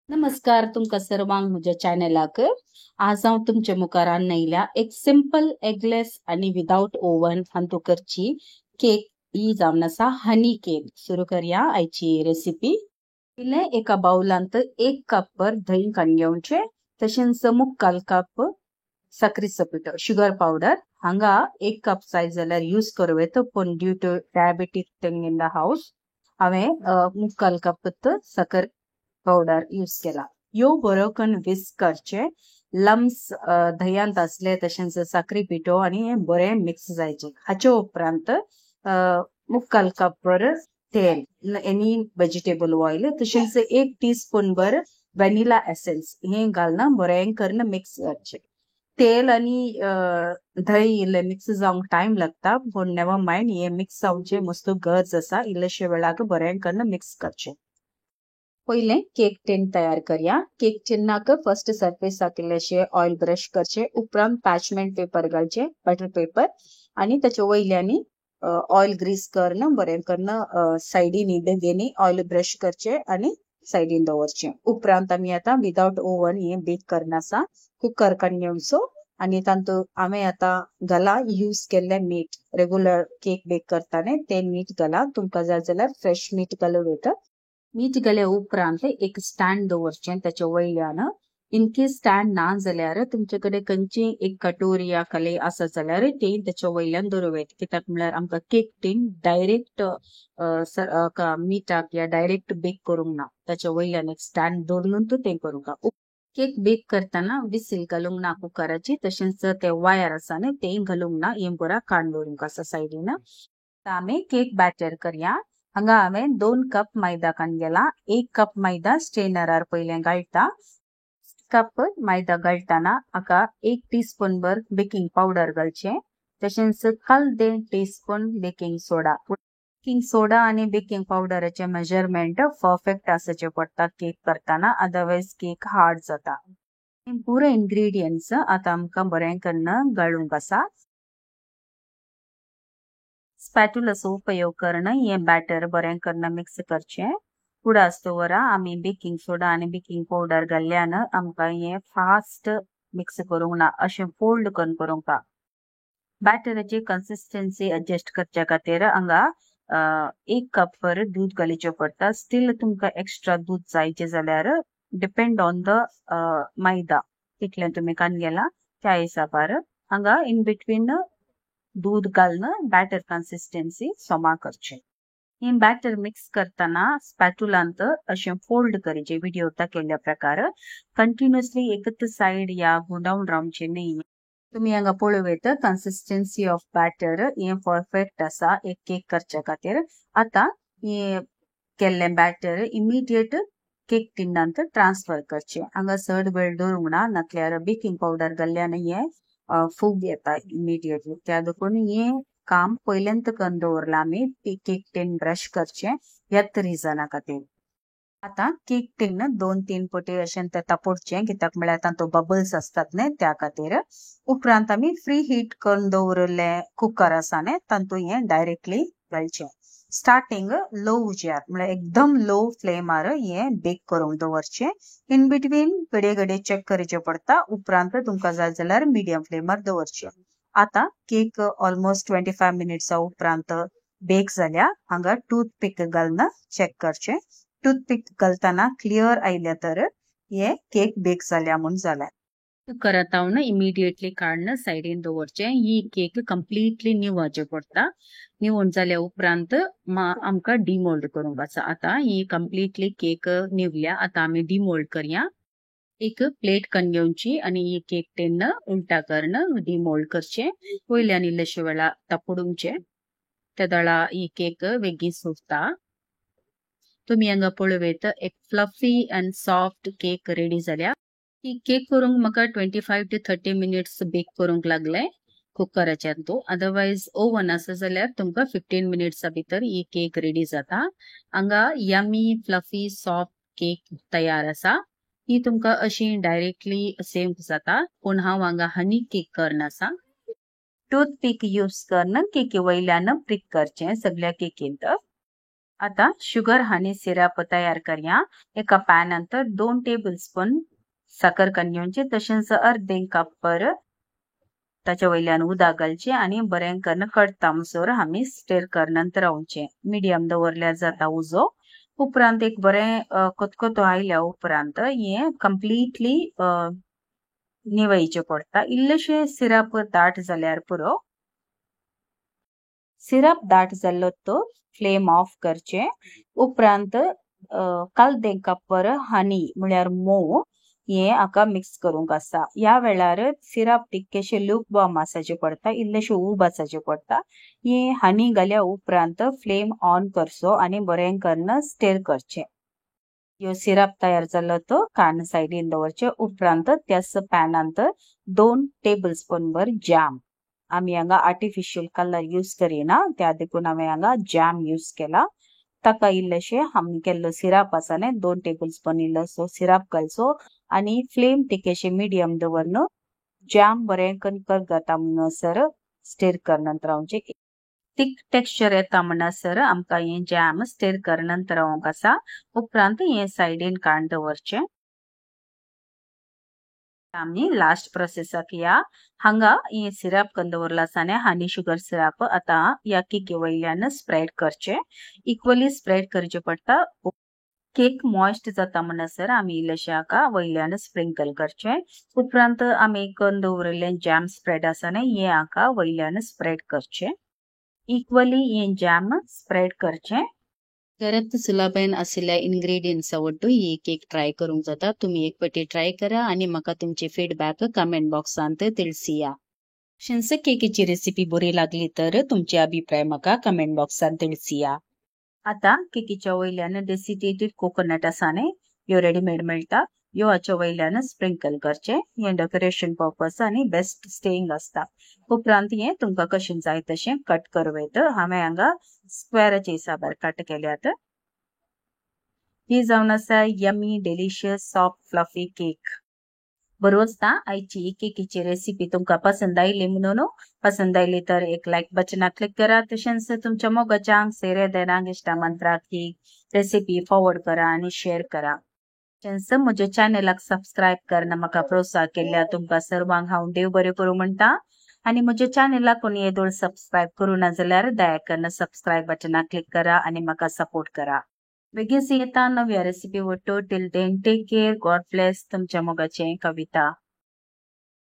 नमस्कार तुमका सर्वांक म्हज्या चॅनलाक आज हांव तुमचे मुखारान नयल्या एक सिंपल एगलेस आणि विदाउट ओवन हांतू करची केक ही जावन आसा हनी केक। सुरू करूया आयची रेसिपी। पयले एका बाउलांत 1 कप भर दही काडून घेवचे, तशेंच मुक्काल कप साखरेचो पिठो शुगर पावडर हांगा 1 कप जाय जाल्यार यूज करूं येता, पण due to diabetic thing in the house हांवें मुक्काल कप साखर पावडर यूज केला। यो बरो करून विस्क करचे, लम्स दह्यांत असले तशेंच साखरी पिठो आणि हे बरे मिक्स जायचे। हाचे उपरांत मुक्काल कप भर तेल, एनी वेजिटेबल ऑयल, तशेंच 1 टीस्पून भर व्हॅनिला एसेन्स हे घालून बरें करून मिक्स करचे। तेल आणि दही इल्ले मिक्स जावंक टाइम लागता, पण नेवर माइंड, हे मिक्स जावचे मस्त गरज आसा। इल्लेशे वेळाक बरें करून मिक्स करचे। पहिले केक टिन तयार करूया। केक टिनाक फर्स्ट सरफेस इल्लेशे ऑयल ब्रश करचे, उपरांत पॅचमेंट पेपर घालचे, बटर पेपर, आणि त्याच्या वयल्यानी ऑयल ग्रीस करून बरें करून साइडीन दोनी ऑयल ब्रश करचे आणि साइडीन दवरचे। उपरांत आमी आता विदाउट ओवन हे बेक करना आसा। कुकर काडून घेवचो आणि तांतू हांवें आता घाला यूज केल्ले मीठ, रेग्युलर केक बेक करताने ते मीठ घाला, तुमकां जाय जाल्यार फ्रेश मीठ घालूं येता। मीठ घाल्या उपरांत एक स्टँड दवरचे, त्याच्या वयल्यान इन केस स्टँड ना जाल्यार तुमचे कडेन खंयची एक कटोरी या कले आसा जाल्यार ते त्याच्या वयल्यान दवरूं येता, कित्याक म्हळ्यार आमकां केक टीन डायरेक्ट मिठाक या डायरेक्ट बेक करूंक ना, त्याच्या वयल्यान एक स्टँड दवरून ते करूंक। केक बेक करताना विसील घालूंक ना कुकराची, तशेंच ते वायर आसा न्ही ते घालूंक ना, हे बरा काडून दवरूंक आसा साइडीन। आमी केक बॅटर करूया। हांगा हांवें 2 कप मैदा काडून गेला। 1 कप मैदा स्ट्रेनरार पयले घालता। कप मैदा घालताना हाका 1 टीस्पून भर बेकिंग पावडर घालचे, तशेंच 1/2 टीस्पून बेकिंग सोडा। बेकिंग सोडा आणि बेकिंग पावडराचे मेजरमेंट परफेक्ट आसचे पडटा केक करताना, अदरवाइज केक हार्ड जाता। पुरे इंग्रेडियंट्स आता आमकां बरें करून घालूंक आसा। स्पॅटुलाचो उपयोग करून हे बॅटर बरें करून मिक्स करचे। फुडें आसतोवरा आमी बेकिंग सोडा आणि बेकिंग पावडर घाल्ल्यान आमकां हे फास्ट मिक्स करूंक ना, अशें फोल्ड करूंक। बॅटराची कन्सिस्टन्सी एडजस्ट करच्या खातीर हांगा 1 कप भर दूध घालचे पडटा। स्टील तुमकां एक्स्ट्रा दूध जायचे जाल्यार डिपेंड ऑन द मैदा कितले तुमी काडून गेला त्या हिसाबार हांगा इन बिटवीन दूध घालून बॅटर कन्सिस्टन्सी समा करचे। हे बॅटर मिक्स करताना स्पॅटुलांत अशें फोल्ड करचे, व्हिडिओ दाखयल्ल्या प्रकार कंटिन्युअसली एकच साइड या गुंडावन रावचे न्ही। तुम्ही हांगा पळोवं येता कन्सिस्टन्सी ऑफ बॅटर हे परफेक्ट आसा एक केक करच्या खातीर। आता हे केल्ले बॅटर इमिडिएट केक टिनांत ट्रान्सफर करचे। हांगा चड वेळ दवरूंक ना, नातल्यार बेकिंग पावडर घाल्ल्यान हे फूग येता इमिडिएटली, त्या देखून हे काम पयलेंत करून दवरला आमी केक टिन ब्रश करचे ह्याच रिझना खातीर। आता केक टिन 2-3 पटी अशें तापोवचे, कित्याक म्हळ्यार तांतूं बबल्स असतात न्ही त्या खातीर। उपरांत आमी फ्री हीट करून दवरले कुकर आसा न्ही तांतूं हे डायरेक्टली घालचे। स्टार्टिंग लो उज्यार म्हळ्यार एकदम लो फ्लेमार हे बेक करूंक दवरचे। इन बिटवीन घडये घडये चेक करचे पडटा, उपरांत तुमकां जाय जाल्यार मिडियम फ्लेमार दवरचे। आता केक ऑलमोस्ट 25 मिनिट्सा उपरांत बेक जाल्या। हांगा टूथपिक घालून चेक करचे। टूथपिक घालताना क्लियर आयले तर हे केक बेक जाल्या म्हूण जालें। कुकरांतल्यान इमिडिएटली काडून साइडीन दवरचे। ही केक कंप्लीटली निवळचे पडटा। निवळून जाल्या उपरांत आमकां डिमोल्ड करूंक आसा। आता ही कंप्लीटली केक निवल्या, आता आमी डिमोल्ड करूया। एक प्लेट करून घेवची आणि ही केक टिन उलटा करून डिमोल्ड करचे। वयल्यान इल्लेशे वेळा तापोवचे, त्या दळा ही केक वेगळी सुट्टा। तुम्ही हांगा पळोवं येता एक fluffy and soft cake ready जाल्या। ही केक करूंक म्हाका 25 to 30 मिनिट्स बेक करूंक लागले कुकराच्यान तो, अदरवाइज ओवन आसा जाल्यार तुमकां 15 मिनिट्सा भितर ही केक रेडी जाता। हांगा यमी फ्लफी सॉफ्ट केक तयार आसा। ही तुमकां अशी डायरेक्टली सेम जाता, पण हांव हांगा हनी केक करना आसा। टूथपिक यूज करून केकी वयल्यान प्रिक करचे सगळ्या केकींत। आता शुगर हनी सिरप तयार करया एका पॅन नंतर 2 टेबलस्पून साखर काडूनची तशेंच अर्धे कप पर ताच्या वयल्यान उदक घालचे आणि बरें करून कडता म्हणसर आमी स्टीर करनंतर रावचे मिडियम दवरल्यार जाता उजो उपरांत एक बरें खतखतो आयल्या उपरांत हे कंप्लीटली निवळचे पडटा इल्लेशे सिरप दाट जाल्यार पुरो सिरप दाट जाल्लो तो फ्लेम ऑफ करचे उपरांत काल कप पर हनी म्हळ्यार मोव हे आका मिक्स करूंक आसा या वेळार सिरप टिक्केशे लूक बॉम आसाचे पडटा इल्लेशे उब आसाचे पडटा हे हनी घाल्या उपरांत फ्लेम ऑन करचो आणि बरें करून स्टीर करचे यो सिरप तयार जाल्लो तो कान साइडीन दवरचे उपरांत त्याच पॅनांत 2 टेबलस्पून भर जॅम आम्ही हांगा आर्टिफिशियल कलर यूज करिना त्या देखून हांवें हांगा जॅम यूज केला ताका इल्लेशे आमी केल्लो सिरप आसा न्ही 2 टेबलस्पून इल्लोसो सिरप घालचो आणि फ्लेम तिकेशे मिडियम दवरन जॅम बरें कणकर जाता म्हणसर स्टीर करनंतर रावचे थिक टेक्स्चर येता म्हणसर आमकां हे जॅम स्टीर करनंतर रावंक आसा उपरांत हे साइडीन काडून दवरचे आम्ही लास्ट प्रोसेसाक या हांगा हे सिरप करून दवरला आसा न्ही हनी शुगर सिरप आता या केकी वयल्यान स्प्रेड करचे इक्वली स्प्रेड करचे पडटा केक मॉइस्ट जाता म्हणसर आमी इल्लेशे हाका वयल्यान स्प्रिंकल करचे उपरांत आमी करून दवरिल्ले जॅम स्प्रेड आसा न्ही हे हाका वयल्यान स्प्रेड करचे इक्वली हे जॅम स्प्रेड करचे घरात सुलभेन आशिल्ल्या इंग्रेडियंट्स आवडतो ही केक ट्राय करूंक जाता तुम्ही एक पटी ट्राय करा आणि म्हाका तुमचे फीडबॅक कमेंट बॉक्सांत तिळसिया शिन्स केकीची रेसिपी बरी लागली तर तुमचे अभिप्राय म्हाका कमेंट बॉक्सांत तिळसिया आता केकीच्या वयल्यान डेसिकेटेड कोकोनट आसा न्ही ह्यो रेडीमेड मेळटा ह्यो हाच्या वयल्यान स्प्रिंकल करचे हे डेकोरेशन पर्पज आणि बेस्ट स्टेइंग असता उपरांत हे तुमकां कशें जाय तशें कट करवेत हांवें हांगा स्क्वेअरच्या हिसाबार कट केल्यात ही जावन आसा yummy delicious soft fluffy cake बरोच ना आयची केकीची रेसिपी तुमकां पसंद आयली म्हणून पसंद आयली तर एक लाईक बटना क्लिक करा तशेंच तुमच्या मोगाच्यांक सेरे देरांक इश्टामंत्राक ही रेसिपी फॉरवर्ड करा आणि शेअर करा तशेंच म्हज्या चॅनलाक सबस्क्राईब करना म्हाका प्रोत्साह केल्या तुमकां सर्वांक हांव देव बरें करूं म्हणटा आणि म्हज्या चॅनलाक कोणी येदोळ सबस्क्राईब करूना जाल्यार दया करून सबस्क्राईब बटना क्लिक करा आणि म्हाका सपोर्ट करा बेगीन येता नव्या रेसिपी वटो till then take care God bless तुमच्या मोगाचें कविता